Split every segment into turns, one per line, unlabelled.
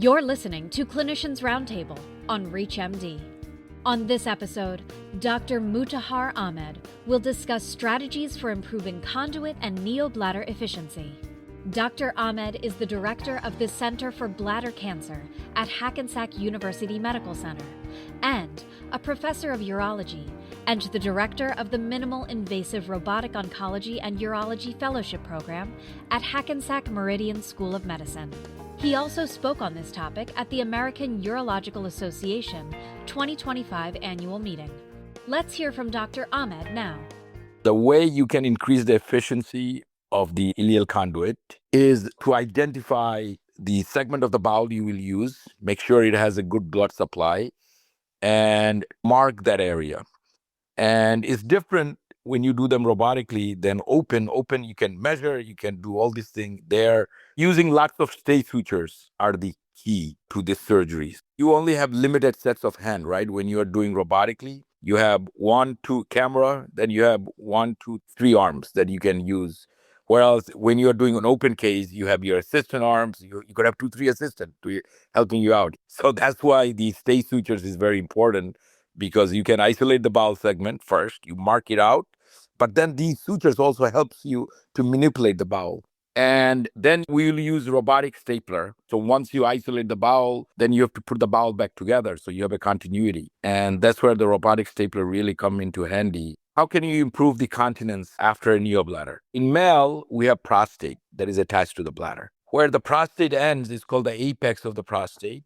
You're listening to Clinicians Roundtable on ReachMD. On this episode, Dr. Mutahar Ahmed will discuss strategies for improving conduit and neobladder efficiency. Dr. Ahmed is the director of the Center for Bladder Cancer at Hackensack University Medical Center and a professor of urology and the director of the Minimal Invasive Robotic Oncology and Urology Fellowship Program at Hackensack Meridian School of Medicine. He also spoke on this topic at the American Urological Association 2025 annual meeting. Let's hear from Dr. Ahmed now.
The way you can increase the efficiency of the ileal conduit is to identify the segment of the bowel you will use, make sure it has a good blood supply, and mark that area. And it's different when you do them robotically than open. Open, you can measure, you can do all these things there. Using lots of stay sutures are the key to these surgeries. You only have limited sets of hand, right? When you are doing robotically, you have 1, 2 camera, then you have 1, 2, 3 arms that you can use. Whereas when you're doing an open case, you have your assistant arms, you could have 2, 3 assistants helping you out. So that's why the stay sutures is very important, because you can isolate the bowel segment first, you mark it out, but then these sutures also helps you to manipulate the bowel. And then we'll use robotic stapler. So once you isolate the bowel, then you have to put the bowel back together, so you have a continuity. And that's where the robotic stapler really come into handy. How can you improve the continence after a neobladder? In male, we have prostate that is attached to the bladder. Where the prostate ends is called the apex of the prostate,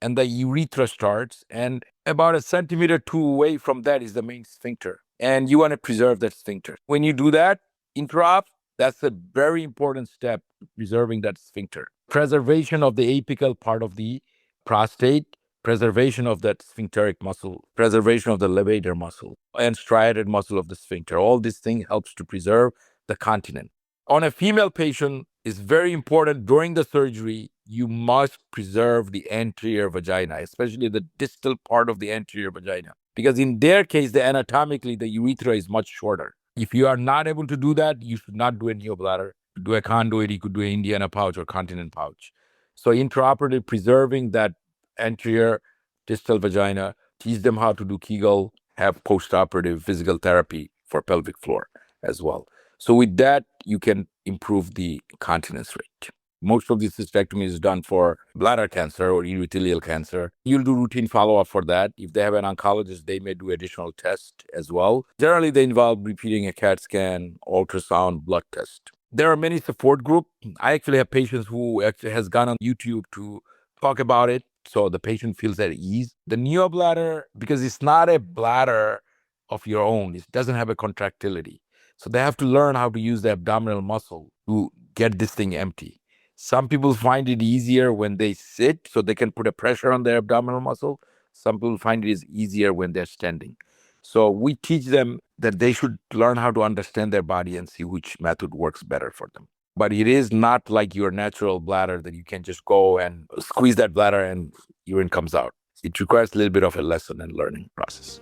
and the urethra starts, and about 1 centimeter or 2 away from that is the main sphincter. And you want to preserve that sphincter. When you do that, intraop, that's a very important step to preserving that sphincter. Preservation of the apical part of the prostate, preservation of that sphincteric muscle, preservation of the levator muscle, and striated muscle of the sphincter. All these things helps to preserve the continence. On a female patient, it's very important during the surgery, you must preserve the anterior vagina, especially the distal part of the anterior vagina. Because in their case, anatomically, the urethra is much shorter. If you are not able to do that, you should not do a neobladder. Do a conduit, you could do an Indiana pouch or continent pouch. So intraoperative preserving that anterior distal vagina, teach them how to do Kegel, have post-operative physical therapy for pelvic floor as well. So with that, you can improve the continence rate. Most of the cystectomy is done for bladder cancer or urothelial cancer. You'll do routine follow-up for that. If they have an oncologist, they may do additional tests as well. Generally, they involve repeating a CAT scan, ultrasound, blood test. There are many support groups. I actually have patients who actually has gone on YouTube to talk about it, so the patient feels at ease. The neobladder, because it's not a bladder of your own, it doesn't have a contractility. So they have to learn how to use the abdominal muscle to get this thing empty. Some people find it easier when they sit, so they can put a pressure on their abdominal muscle. Some people find it is easier when they're standing. So we teach them that they should learn how to understand their body and see which method works better for them. But it is not like your natural bladder that you can just go and squeeze that bladder and urine comes out. It requires a little bit of a lesson and learning process.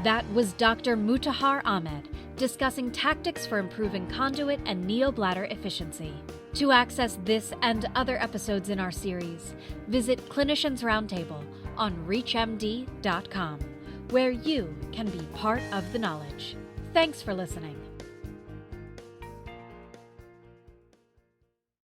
That was Dr. Mutahar Ahmed discussing tactics for improving conduit and neobladder efficiency. To access this and other episodes in our series, visit Clinicians Roundtable on ReachMD.com, where you can be part of the knowledge. Thanks for listening.